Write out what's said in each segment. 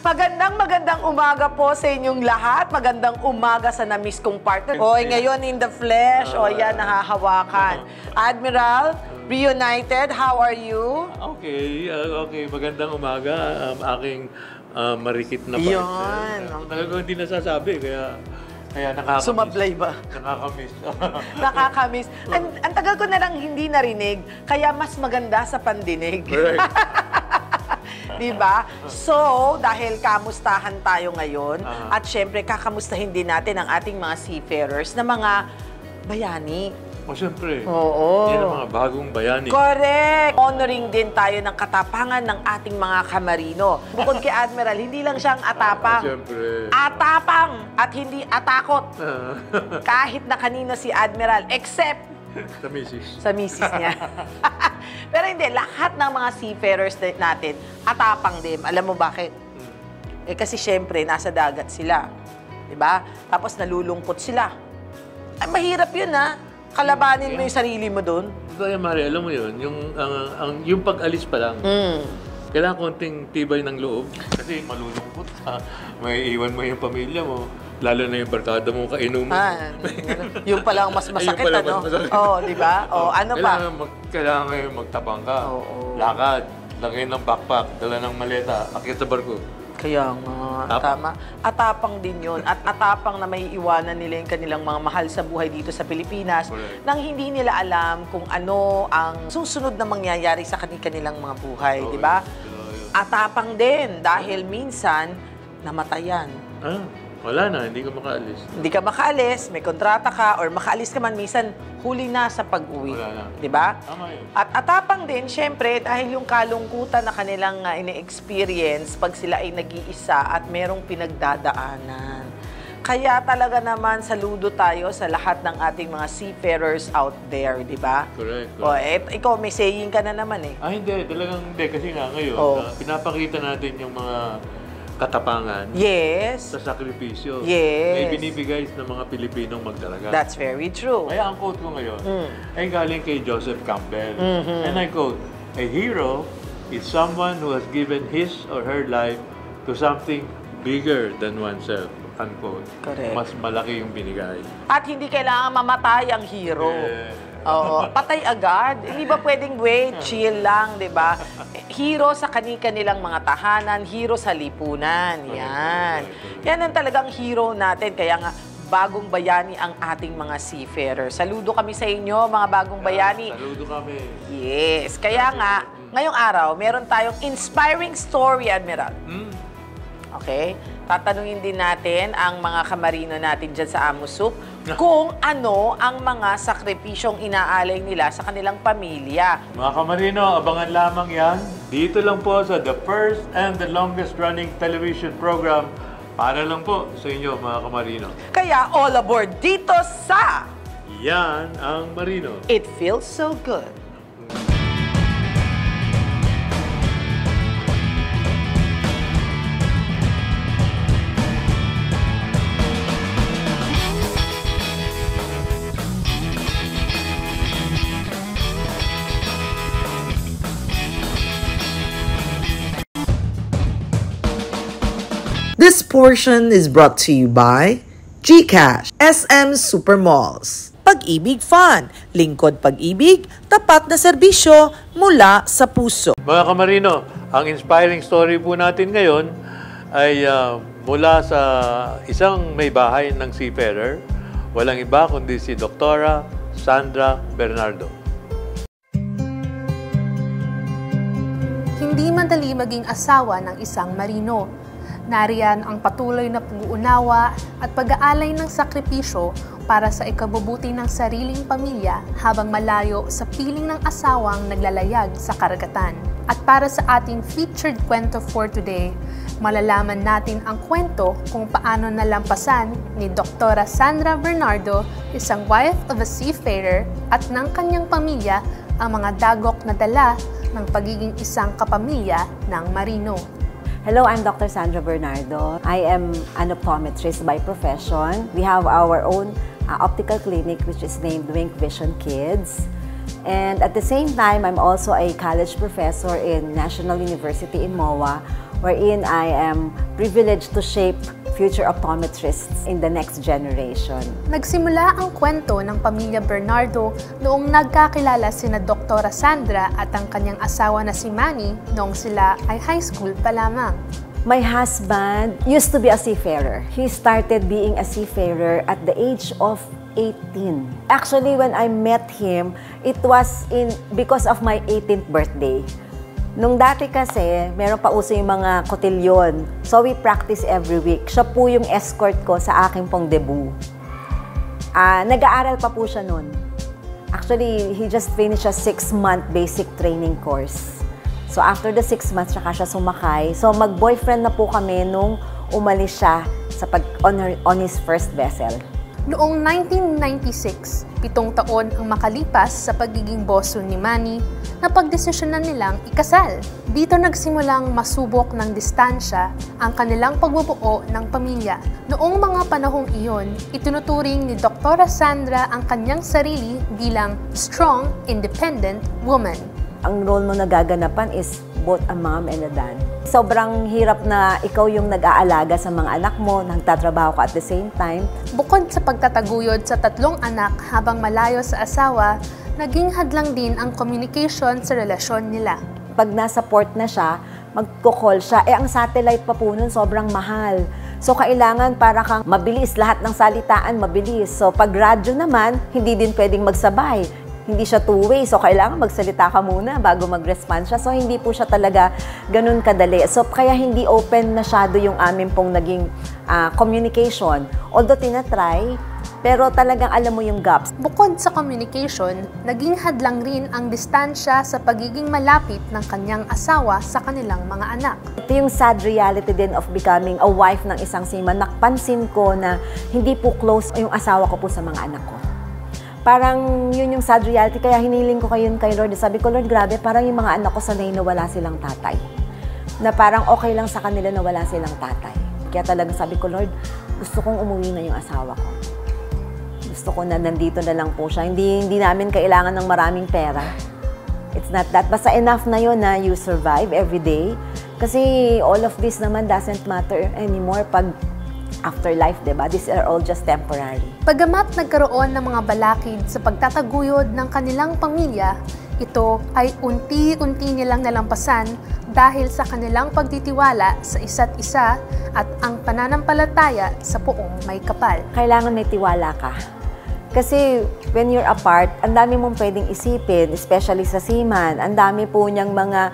Magandang umaga po sa inyong lahat. Magandang umaga sa na-miss kong partner. Oy, ngayon in the flesh. O yan, nahahawakan. Admiral, reunited, how are you? Okay, okay. Magandang umaga. Aking marikit na partner. Yun. Talagang hindi nasasabi, kaya nakakamiss. Sumablay ba? Nakakamiss. Nakakamiss. Ang tagal ko na lang hindi narinig, kaya mas maganda sa pandinig. Correct. Diba? So, dahil kamustahan tayo ngayon, at syempre kakamustahin din natin ang ating mga seafarers na mga bayani. O syempre, oo. Yan ang mga bagong bayani. Correct! Honoring din tayo ng katapangan ng ating mga kamarino. Bukod kay Admiral, hindi lang siyang atapang. Syempre. Atapang at hindi atakot. Kahit na kanino si Admiral, except sa misis. Sa misis niya. Pero hindi, lahat ng mga seafarers natin, atapang din. Alam mo bakit? Eh kasi syempre, nasa dagat sila. Diba? Tapos nalulungkot sila. Ay, mahirap yun, ha? Kalabanin mo yung sarili mo doon. Kaya Mari, alam mo yun, yung pag-alis pa lang, kailangan konting tibay ng loob. Kasi malulungkot ka. May iwan mo yung pamilya mo. Lalo na yung barkada mo, kainuman. Yung pala ang mas masakit, ano? Oo, di ba? O, ano pa? Kailangan ngayon magtapang ka. Lakad, lagay ng backpack, dala ng maleta, akyat sa barko. Kaya nga, tama. Atapang din yun. At atapang na may iwanan nila yung kanilang mga mahal sa buhay dito sa Pilipinas nang hindi nila alam kung ano ang susunod na mangyayari sa kanilang mga buhay, di ba? Atapang din dahil minsan namatayan. Wala na, hindi ka makaalis. Hindi ka makaalis, may kontrata ka, or makaalis ka man, minsan huli na sa pag-uwi. Diba? Tama yun. At atapang din, syempre, dahil yung kalungkutan na kanilang ine-experience pag sila ay nag-iisa at merong pinagdadaanan. Kaya talaga naman, saludo tayo sa lahat ng ating mga seafarers out there, di ba? Correct. O, ikaw, may saying ka na naman eh. Hindi. Talagang hindi. Kasi nga ngayon, pinapakita natin yung mga katapangan. Yes. Sa sakripisyo. Yes. May binibigay ng mga Pilipinong magdalaga. That's very true. Kaya ang quote ko ngayon ay galing kay Joseph Campbell. And I quote, "A hero is someone who has given his or her life to something bigger than oneself." Unquote. Correct. Mas malaki yung binigay. At hindi kailangan mamatay ang hero. Oo, patay agad. Hindi ba pwedeng wait, chill lang, di ba? Hero sa kanilang mga tahanan, hero sa lipunan. Yan. Yan ang talagang hero natin. Kaya nga, bagong bayani ang ating mga seafarers. Saludo kami sa inyo, mga bagong bayani. Saludo kami. Yes. Kaya nga, ngayong araw, meron tayong inspiring story, Admiral. Okay? Tatanungin din natin ang mga kamarino natin dyan sa Amusup kung ano ang mga sakripisyong inaalay nila sa kanilang pamilya. Mga kamarino, abangan lamang yan. Dito lang po sa the first and the longest running television program para lang po sa inyo, mga kamarino. Kaya all aboard dito sa Yan ang Marino. It Feels So Good. This portion is brought to you by GCash, SM Supermalls, Pag-ibig Fun, lingkod pag-ibig, tapat na serbisyo mula sa puso. Mga kamarino, ang inspiring story po natin ngayon ay mula sa isang may bahay ng seafarer. Walang iba kundi si Dr. Sandra Bernardo. Hindi madali maging asawa ng isang marino. Nariyan ang patuloy na pag-uunawa at pag-aalay ng sakripisyo para sa ikabubuti ng sariling pamilya habang malayo sa piling ng asawang naglalayag sa karagatan. At para sa ating featured kwento for today, malalaman natin ang kwento kung paano nalampasan ni Dr. Sandra Bernardo, isang wife of a seafarer, at ng kanyang pamilya ang mga dagok na dala ng pagiging isang kapamilya ng marino. Hello, I'm Dr. Sandra Bernardo. I am an optometrist by profession. We have our own optical clinic which is named Wink Vision Kids. And at the same time, I'm also a college professor in National University in MOA, wherein I am privileged to shape future optometrists in the next generation. Nagsimula ang kwento ng pamilya Bernardo noong nagkakilala sina Doktora Sandra at ang kanyang asawa na si Manny noong sila ay high school pa lamang. My husband used to be a seafarer. He started being a seafarer at the age of 18. Actually, when I met him, it was because of my 18th birthday. Nung dati kasi, meron pa uso yung mga kotilyon. So we practice every week. Siya po yung escort ko sa aking pong debut. Nag-aaral pa po siya nun. Actually, he just finished a 6-month basic training course. So after the 6 months, saka siya sumakay. So mag-boyfriend na po kami nung umalis siya on his first vessel. Noong 1996, 7 taon ang makalipas sa pagiging boso ni Manny, napagdesisyonan nilang ikasal. Dito nagsimulang masubok ng distansya ang kanilang pagbubuo ng pamilya. Noong mga panahong iyon, itinuturing ni Doktora Sandra ang kanyang sarili bilang strong, independent woman. Ang role mo na gaganapan is both a mom and a dad. Sobrang hirap na ikaw yung nag-aalaga sa mga anak mo, nagtatrabaho ka at the same time. Bukod sa pagtataguyod sa 3 anak habang malayo sa asawa, naging hadlang din ang communication sa relasyon nila. Pag nasa port na siya, magko-call siya. Ang satellite pa po nun sobrang mahal. So, kailangan para kang mabilis. Lahat ng salitaan, mabilis. So, pag radyo naman, hindi din pwedeng magsabay. Hindi siya two-way. So, kailangan magsalita ka muna bago mag-respond siya. So, hindi po siya talaga ganun kadali. So, kaya hindi open masyado yung amin pong naging communication. Although, tinatry, pero talagang alam mo yung gaps. Bukod sa communication, naging hadlang rin ang distansya sa pagiging malapit ng kanyang asawa sa kanilang mga anak. Ito yung sad reality din of becoming a wife ng isang seaman. Napansin ko na hindi po close yung asawa ko po sa mga anak ko. Parang yun yung sad reality, kaya hiniling ko kayo kay Lord. Sabi ko, Lord, grabe, parang yung mga anak ko sanay na wala silang tatay. Na parang okay lang sa kanila na wala silang tatay. Kaya talagang sabi ko, Lord, gusto kong umuwi na yung asawa ko. Gusto ko na nandito na lang po siya. Hindi namin kailangan ng maraming pera. It's not that. Basta enough na yun na you survive every day. Kasi all of this naman doesn't matter anymore pag afterlife, diba? These are all just temporary. Pagamat nagkaroon ng mga balakid sa pagtataguyod ng kanilang pamilya, ito ay unti-unti nilang nalampasan dahil sa kanilang pagtitiwala sa isa't isa at ang pananampalataya sa Poong May Kapal. Kailangan may tiwala ka. Kasi when you're apart, ang dami mong pwedeng isipin, especially sa seaman. Ang dami po niyang mga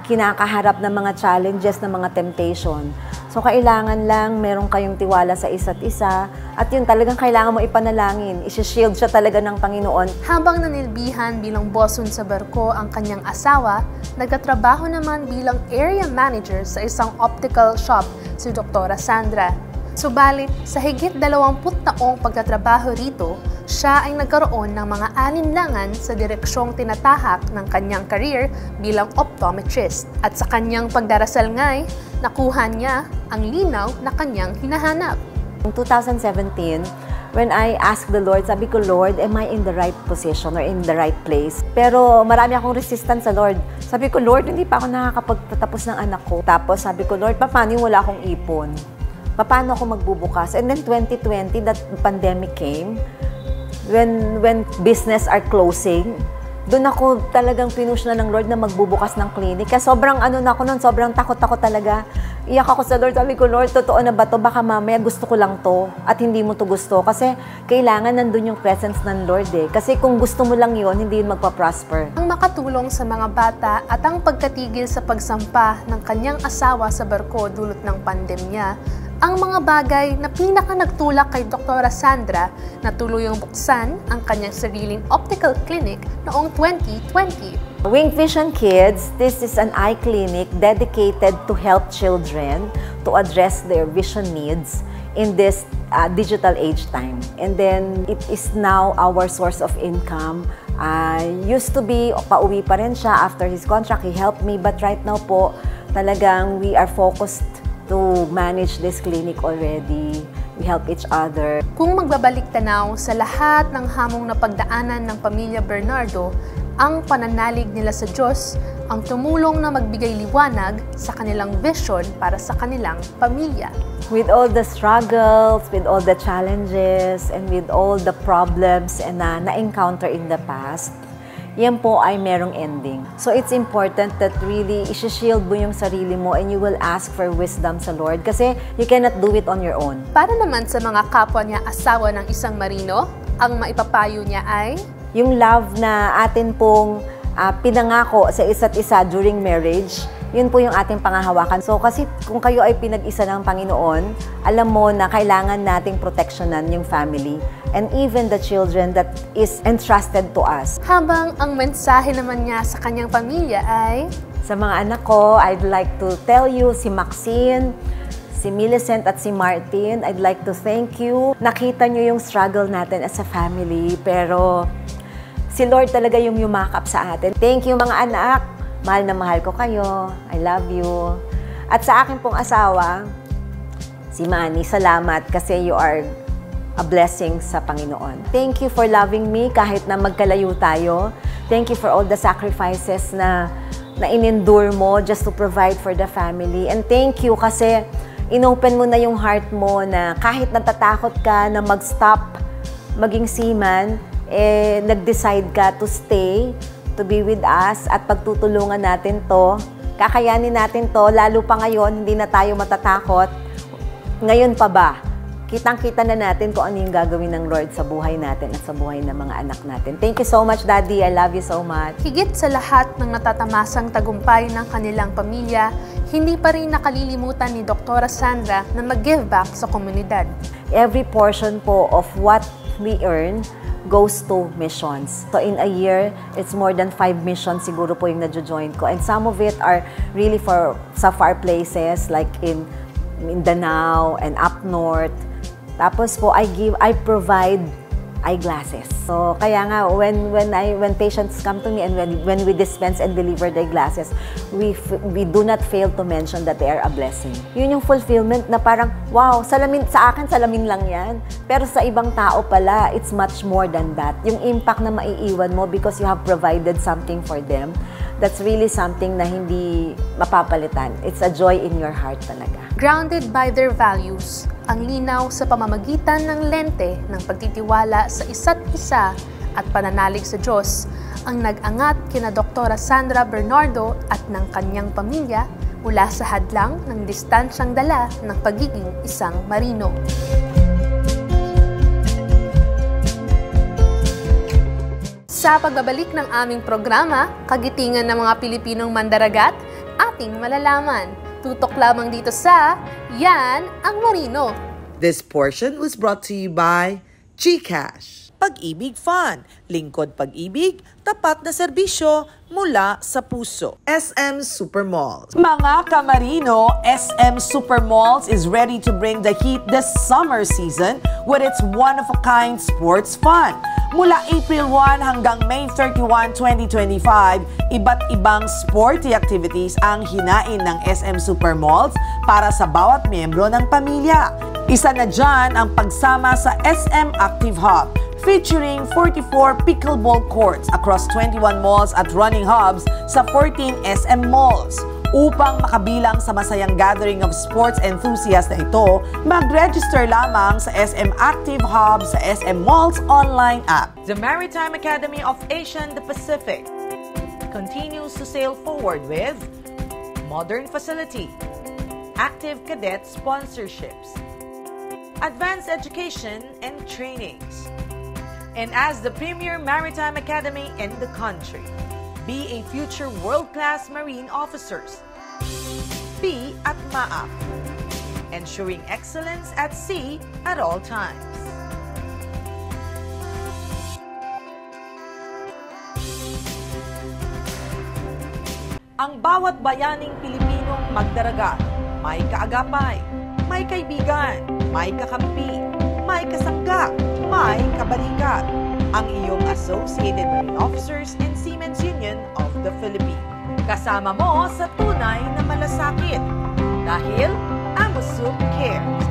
kinakaharap na mga challenges, na mga temptation. So, kailangan lang meron kayong tiwala sa isa't isa at yun talagang kailangan mo ipanalangin. Isi-shield siya talaga ng Panginoon. Habang nanilbihan bilang bosun sa barko ang kanyang asawa, nagtatrabaho naman bilang area manager sa isang optical shop si Doktora Sandra. Subalit, sa higit 20 taong pagtatrabaho rito, siya ay nagkaroon ng mga alinlangan sa direksyong tinatahak ng kanyang career bilang optometrist. At sa kanyang pagdarasal nga'y, nakuha niya ang linaw na kanyang hinahanap. In 2017, when I asked the Lord, sabi ko, Lord, am I in the right position or in the right place? Pero marami akong resistance sa Lord. Sabi ko, Lord, hindi pa ako nakakapagtatapos ng anak ko. Tapos sabi ko, Lord, paano yung wala akong ipon? Paano ako magbubukas? And then 2020, that pandemic came. When business are closing, doon ako talagang pinush na ng Lord na magbubukas ng clinic. Kaya sobrang sobrang takot ako talaga. Iyak ako sa Lord, sabi ko, Lord, totoo na ba to? Baka mamaya gusto ko lang to at hindi mo to gusto. Kasi kailangan nandun yung presence ng Lord eh. Kasi kung gusto mo lang yun, hindi yun magpa-prosper. Ang makatulong sa mga bata at ang pagkatigil sa pagsampa ng kanyang asawa sa barko dulot ng pandemya, ang mga bagay na pinaka nagtulak kay Doktora Sandra na tuluyang buksan ang kanyang sariling optical clinic noong 2020. Wing Vision Kids, this is an eye clinic dedicated to help children to address their vision needs in this digital age time. And then it is now our source of income. Used to be, pauwi pa rin siya after his contract. He helped me, but right now po, talagang we are focused to manage this clinic already. we help each other. Kung magbabalik tanaw sa lahat ng hamong na pagdaanan ng pamilya Bernardo, ang pananalig nila sa Diyos ang tumulong na magbigay liwanag sa kanilang vision para sa kanilang pamilya. With all the struggles, with all the challenges, and with all the problems na-encounter in the past, yan po ay merong ending. So it's important that really isi-shield mo yung sarili mo and you will ask for wisdom sa Lord kasi you cannot do it on your own. Para naman sa mga kapwa niya asawa ng isang marino, ang maipapayo niya ay yung love na atin pong pinangako sa isa't isa during marriage, yun po yung ating pangahawakan. So kasi kung kayo ay pinag-isa ng Panginoon, alam mo na kailangan nating proteksyonan yung family and even the children that is entrusted to us. Habang ang mensahe naman niya sa kanyang pamilya ay Sa mga anak ko, I'd like to tell you, si Maxine, si Millicent at si Martin, I'd like to thank you. Nakita nyo yung struggle natin as a family, pero si Lord talaga yung yumakap sa atin. Thank you mga anak. Mahal na mahal ko kayo. I love you. At sa akin pong asawa, si Manny, salamat kasi you are a blessing sa Panginoon. Thank you for loving me kahit na magkalayo tayo. Thank you for all the sacrifices na in-endure mo just to provide for the family. And thank you kasi inopen mo na yung heart mo na kahit natatakot ka na mag-stop maging seaman, nag-decide ka to stay, to be with us at pagtutulungan natin to. Kakayanin natin to, lalo pa ngayon, hindi na tayo matatakot. Ngayon pa ba? Kitang-kita na natin kung ano yung gagawin ng Lord sa buhay natin at sa buhay ng mga anak natin. Thank you so much, Daddy. I love you so much. higit sa lahat ng natatamasang tagumpay ng kanilang pamilya, hindi pa rin nakalilimutan ni Dr. Sandra na mag-give back sa komunidad. Every portion po of what we earn goes to missions. So in a year, it's more than 5 missions siguro po yung nadjo-join ko. And some of it are really for sa far places like in Mindanao and up north. Tapos po, I provide eyeglasses. So kaya nga when patients come to me and when we dispense and deliver the glasses, we do not fail to mention that they are a blessing. Yun yung fulfillment na parang wow, salamin sa akin salamin lang yan. Pero sa ibang tao pala, it's much more than that. Yung impact na maiiwan mo because you have provided something for them, that's really something na hindi mapapalitan. It's a joy in your heart talaga. Grounded by their values, ang linaw sa pamamagitan ng lente ng pagtitiwala sa isa't isa at pananalig sa Diyos ang nag-angat kina Dr. Sandra Bernardo at ng kanyang pamilya mula sa hadlang ng distansyang dala ng pagiging isang marino. Sa pagbabalik ng aming programa, Kagitingan ng mga Pilipinong Mandaragat, ating malalaman. Tutok lamang dito sa Yan ang Marino. This portion was brought to you by GCash. Pag-ibig Fund, lingkod pag-ibig, tapat na serbisyo mula sa puso. SM Supermalls. Mga kamarino, SM Supermalls is ready to bring the heat this summer season with its one-of-a-kind sports fun. Mula April 1 hanggang May 31, 2025, iba't ibang sporty activities ang hinain ng SM Supermalls para sa bawat miyembro ng pamilya. Isa na dyan ang pagsama sa SM Active Hub, featuring 44 pickleball courts across 21 malls at running hubs sa 14 SM malls. Upang makabilang sa masayang gathering of sports enthusiasts na ito, mag-register lamang sa SM Active Hub sa SM Malls online app. The Maritime Academy of Asia and the Pacific continues to sail forward with modern facility, active cadet sponsorships, advanced education and trainings. And as the premier maritime academy in the country, be a future world-class marine officers. Be at MAAP, ensuring excellence at sea at all times. Ang bawat bayaning Pilipinong magdaragat, may kaagapay, may kaibigan, may kakampi, may kasangga, may kabalikat. Ang iyong Associated Marine Officers and Seamen's Union of the Philippines. Kasama mo sa tunay na malasakit dahil AMOSUP cares.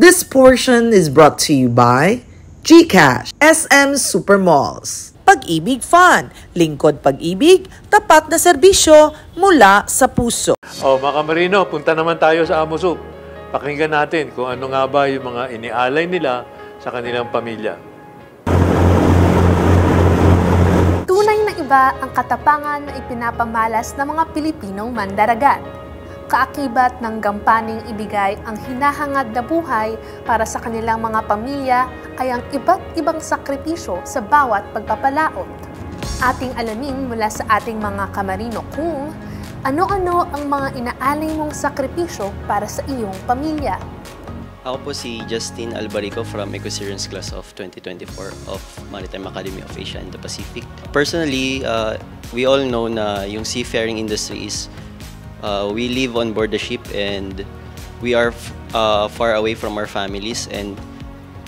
This portion is brought to you by GCash, SM Supermalls. Pag-ibig Fun, lingkod pag-ibig, tapat na serbisyo mula sa puso. Mga kamarino, punta naman tayo sa Amo Soup. Pakinggan natin kung ano nga ba yung mga inialay nila sa kanilang pamilya. Tunay na iba ang katapangan na ipinapamalas ng mga Pilipinong mandaragat. Kaakibat ng gampaning ibigay ang hinahangad na buhay para sa kanilang mga pamilya ay ang iba't ibang sakripisyo sa bawat pagpapalaot. Ating alamin mula sa ating mga kamarino kung ano-ano ang mga inaalay mong sakripisyo para sa iyong pamilya. Ako po si Justin Albarico from Equestrians Class of 2024 of Maritime Academy of Asia and the Pacific. Personally, we all know na yung seafaring industry is we live on board the ship and we are far away from our families, and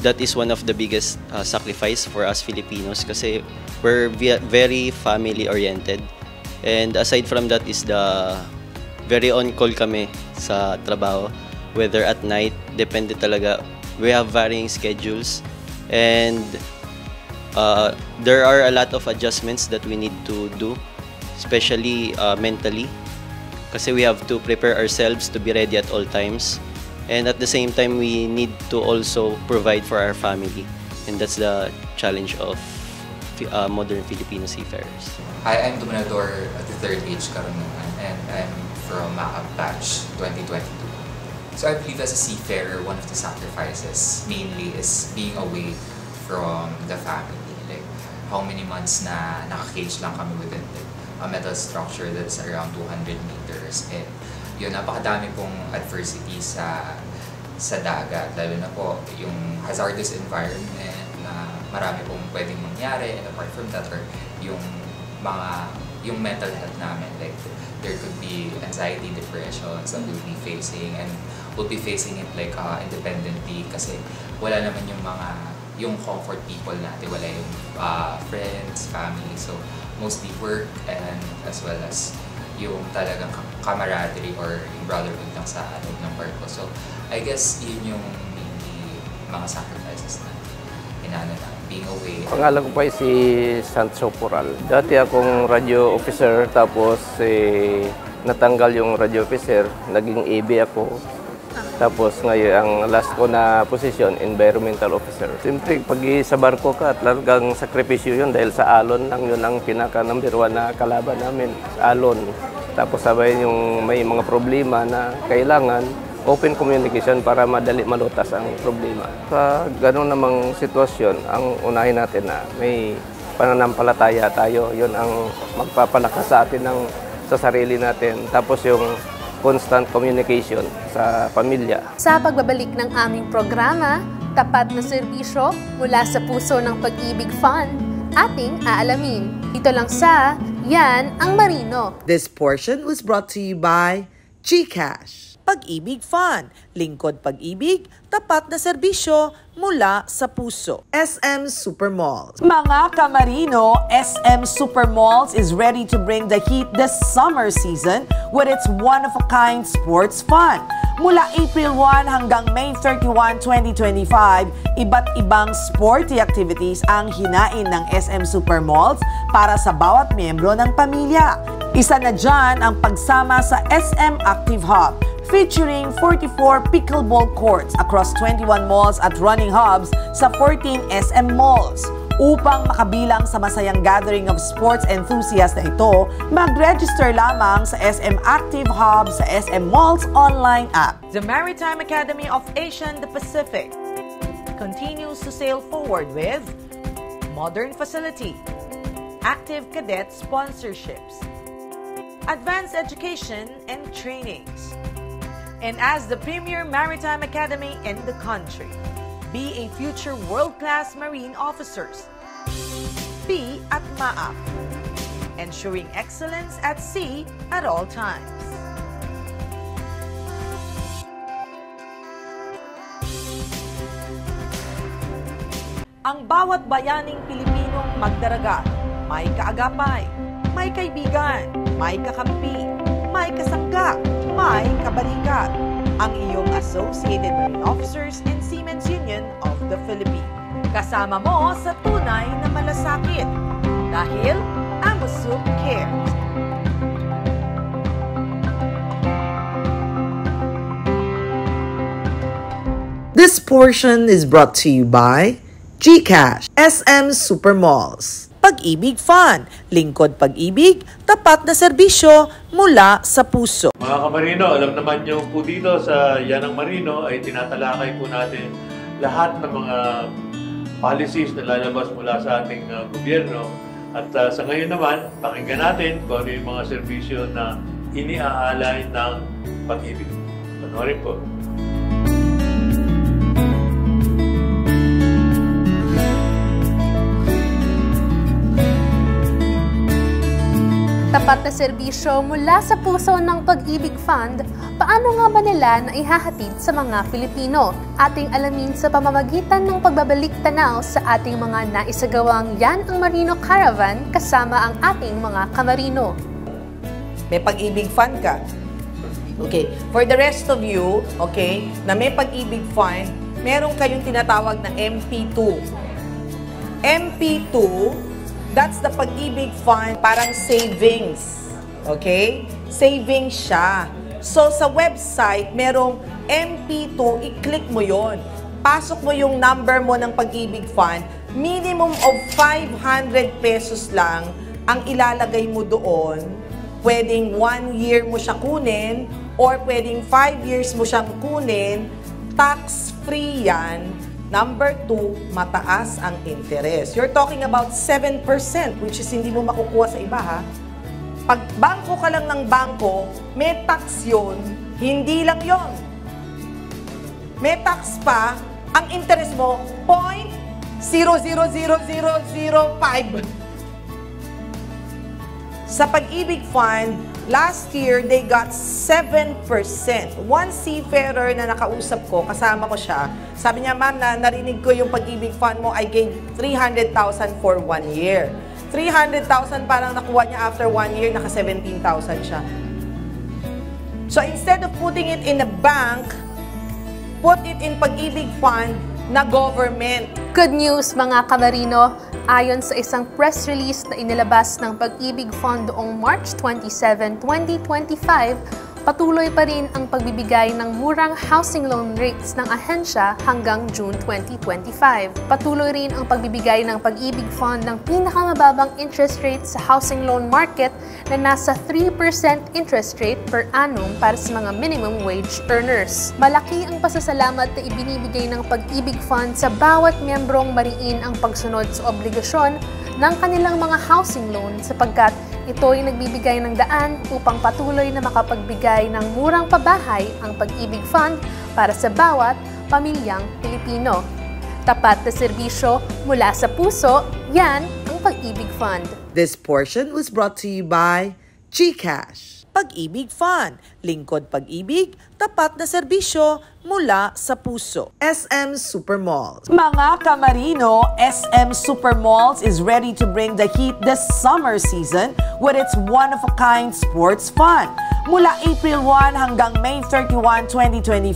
that is one of the biggest sacrifice for us Filipinos kasi we're very family oriented, and aside from that is the very on call kami sa trabaho, whether at night, depende talaga. We have varying schedules, and there are a lot of adjustments that we need to do, especially mentally. Kasi we have to prepare ourselves to be ready at all times. And at the same time, we need to also provide for our family. And that's the challenge of modern Filipino seafarers. I'm Dominador at the third age karunungan, and I'm from Macab Batch 2022. So I believe as a seafarer, one of the sacrifices mainly is being away from the family. Like how many months na naka-cage lang kami within a metal structure that's around 200 meters, and yun, napakadami pong adversity sa dagat, lalo na po yung hazardous environment na marami pong pwedeng mangyari, and apart from that are yung mental health namin, like there could be anxiety, depressions that we'll be facing, and we'll be facing it like independently kasi wala naman yung comfort people natin, wala yung friends, family, so mostly work, and as well as yung talagang camaraderie or yung brotherhood lang sa loob ng barko. So, I guess yun yung mainly mga sacrifices na inaano na, being away. Pangalan ko pa ay si Sancho Pural. Dati akong radio officer, tapos natanggal yung radio officer, naging AB ako. Tapos ngayon, ang last ko na posisyon, environmental officer. Siyempre, pag sa barko ka, talagang sakripisyo yun dahil sa alon lang yun ang pinaka-number 1 na kalaban namin, alon. Tapos sabay yung may mga problema na kailangan open communication para madali malutas ang problema. Sa ganun namang sitwasyon, ang unahin natin na may pananampalataya tayo, yun ang magpapalakas sa atin sa sarili natin. Tapos yung constant communication sa pamilya. Sa pagbabalik ng aming programa, tapat na serbisyo mula sa puso ng Pag-ibig Fun, ating aalamin. Dito lang sa Yan ang Marino. This portion was brought to you by GCash. Pag-ibig Fun, lingkod pag-ibig, tapat na serbisyo mula sa puso. SM Supermalls. Mga kamarino, SM Supermalls is ready to bring the heat this summer season with its one-of-a-kind sports fun. Mula April 1 hanggang May 31, 2025, iba't ibang sporty activities ang hinain ng SM Supermalls para sa bawat miyembro ng pamilya. Isa na dyan ang pagsama sa SM Active Hub, featuring 44 pickleball courts across 21 malls at running hubs sa 14 SM malls. Upang makabilang sa masayang gathering of sports enthusiasts na ito, mag-register lamang sa SM Active Hub sa SM Malls online app. The Maritime Academy of Asia and the Pacific continues to sail forward with modern facility, active cadet sponsorships, advanced education and trainings. And as the premier maritime academy in the country, be a future world-class marine officers. Be at MAAP, ensuring excellence at sea at all times. Ang bawat bayaning Pilipinong magdaragat, may kaagapay, may kaibigan, may kakampi, may kasangga, may kabalikat. ang iyong Associated Marine Officers and Seamen's Union of the Philippines. Kasama mo sa tunay na malasakit dahil AMUSUP cares. This portion is brought to you by GCash, SM Supermalls, Pag-ibig Fund, lingkod pag-ibig, tapat na serbisyo mula sa puso. Mga kamarino, alam naman nyo po dito sa Yanang Marino ay tinatalakay po natin lahat ng mga policies na lalabas mula sa ating gobyerno. At sa ngayon naman, pakinggan natin kung ano yung mga serbisyo na iniaalay ng Pag-ibig. Panoorin po. Tapat na serbisyo mula sa puso ng Pag-ibig Fund, paano nga ba nila na ihahatid sa mga Pilipino? Ating alamin sa pamamagitan ng pagbabalik tanaw sa ating mga naisagawang Yan ang Marino Caravan kasama ang ating mga kamarino. May Pag-ibig Fund ka. Okay, for the rest of you, okay, na may Pag-ibig Fund, meron kayong tinatawag na MP2. MP2, that's the Pag-ibig Fund, parang savings. Okay? Savings siya. So, sa website, merong MP2, i-click mo yon. Pasok mo yung number mo ng Pag-ibig Fund. Minimum of 500 pesos lang ang ilalagay mo doon. Pwedeng 1 year mo siya kunin or pwedeng 5 years mo siyang kunin. Tax-free yan. Number 2, mataas ang interest. You're talking about 7%, which is hindi mo makukuha sa iba, ha? Pag bangko ka lang ng bangko, may tax yun, hindi lang yon. May tax pa, ang interest mo, 0.000005. Sa Pag-ibig Fund, last year, they got 7%. One seafarer na nakausap ko, kasama ko siya, sabi niya, ma'am, narinig ko yung Pag-ibig Fund mo, I gave 300,000 for 1 year. 300,000 parang nakuha niya after 1 year, naka 17,000 siya. So instead of putting it in a bank, put it in Pag-ibig Fund na government. Good news mga kamarino! Ayon sa isang press release na inilabas ng Pag-ibig Fund noong March 27, 2025, patuloy pa rin ang pagbibigay ng murang housing loan rates ng ahensya hanggang June 2025. Patuloy rin ang pagbibigay ng Pag-ibig Fund ng pinakamababang interest rate sa housing loan market na nasa 3% interest rate per annum para sa mga minimum wage earners. Malaki ang pasasalamat na ibinibigay ng Pag-ibig Fund sa bawat miyembrong mariin ang pagsunod sa obligasyon ng kanilang mga housing loan sapagkat ito ay nagbibigay ng daan upang patuloy na makapagbigay ng murang pabahay ang Pag-ibig Fund para sa bawat pamilyang Pilipino. Tapat na serbisyo mula sa puso, yan ang Pag-ibig Fund. This portion was brought to you by GCash, Pag-ibig Fund, lingkod pag-ibig, tapat na serbisyo mula sa puso. SM Supermalls. Mga kamarino, SM Supermalls is ready to bring the heat this summer season with its one-of-a-kind sports fun. Mula April 1 hanggang May 31, 2025,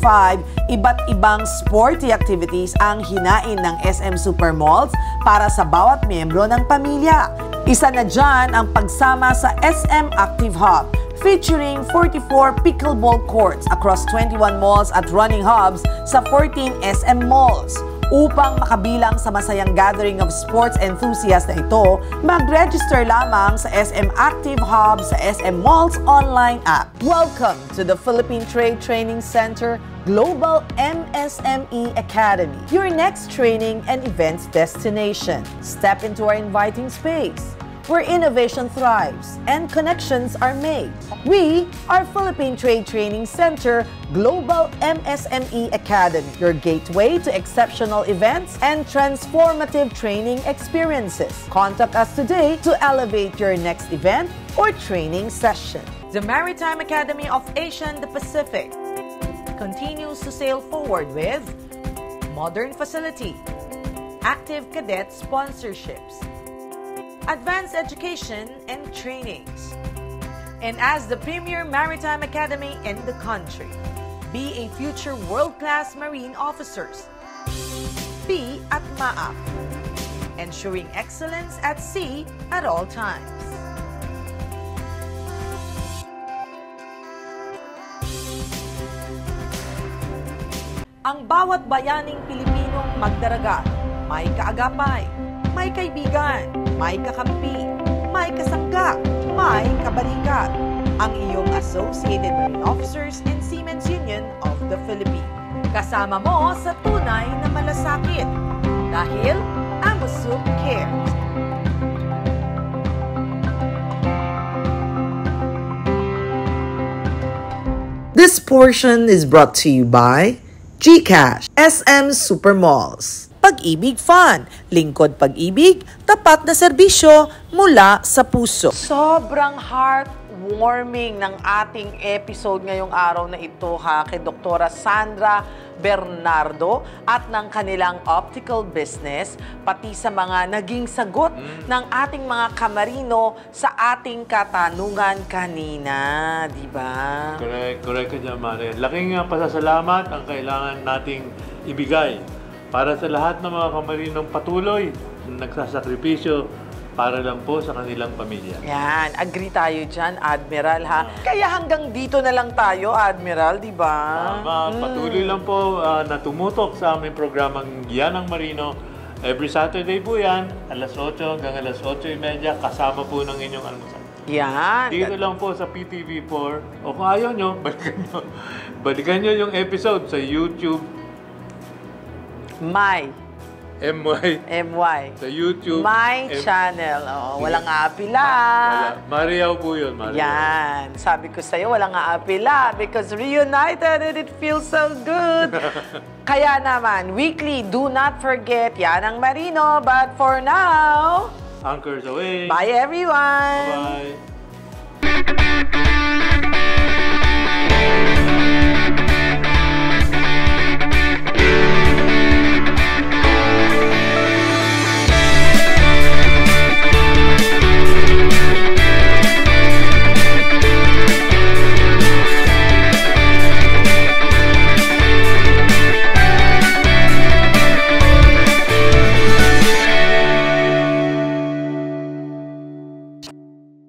iba't ibang sporty activities ang hinain ng SM Supermalls para sa bawat miyembro ng pamilya. Isa na dyan ang pagsama sa SM Active Hub, featuring 44 pickleball courts across 21 malls at running hubs sa 14 SM malls. Upang makabilang sa masayang gathering of sports enthusiasts na ito, mag-register lamang sa SM Active Hub sa SM Malls online app. Welcome to the Philippine Trade Training Center Global MSME Academy, your next training and events destination. Step into our inviting space, where innovation thrives and connections are made. We are Philippine Trade Training Center Global MSME Academy, your gateway to exceptional events and transformative training experiences. Contact us today to elevate your next event or training session. The Maritime Academy of Asia and the Pacific continues to sail forward with modern facility, active cadet sponsorships, advanced education and trainings, and as the premier maritime academy in the country, Be a future world-class marine officers. Be at MAAP, ensuring excellence at sea at all times. Ang bawat bayaning Pilipinong magdaragat, may kaagapay, may kaibigan, may kakampi, may kasangga, may kabalikat. Ang iyong Associated Marine Officers and Seamen's Union of the Philippines. Kasama mo sa tunay na malasakit dahil AMUSUP cares. This portion is brought to you by GCash, SM Supermalls, Pag-ibig Fun, lingkod pag-ibig, tapat na serbisyo mula sa puso. Sobrang heartwarming ng ating episode ngayong araw na ito kay Dr. Sandra Bernardo at ng kanilang optical business, pati sa mga naging sagot ng ating mga kamarino sa ating katanungan kanina, di ba? Correct ka dyan, Mare. Laking pasasalamat ang kailangan nating ibigay para sa lahat ng mga kamarinong patuloy nagsasakripisyo para lang po sa kanilang pamilya. Yan, agree tayo dyan, Admiral, ha? Kaya hanggang dito na lang tayo, Admiral, di ba? Tama, patuloy lang po na tumutok sa aming programang Yan ang Marino. Every Saturday po yan, alas 8 hanggang alas 8:30, kasama po ng inyong almusal. Yan. Dito lang po sa PTV4. O kung ayaw nyo, balikan nyo yung episode sa YouTube. MY. Sa YouTube. My channel. Oh, walang aapila. Mariaw po yun, Mariaw. Yan. Sabi ko sa'yo, walang aapila because reunited and it feels so good. Kaya naman, weekly, do not forget, Yan ang Marino. But for now, Anchors away. bye everyone. Bye-bye.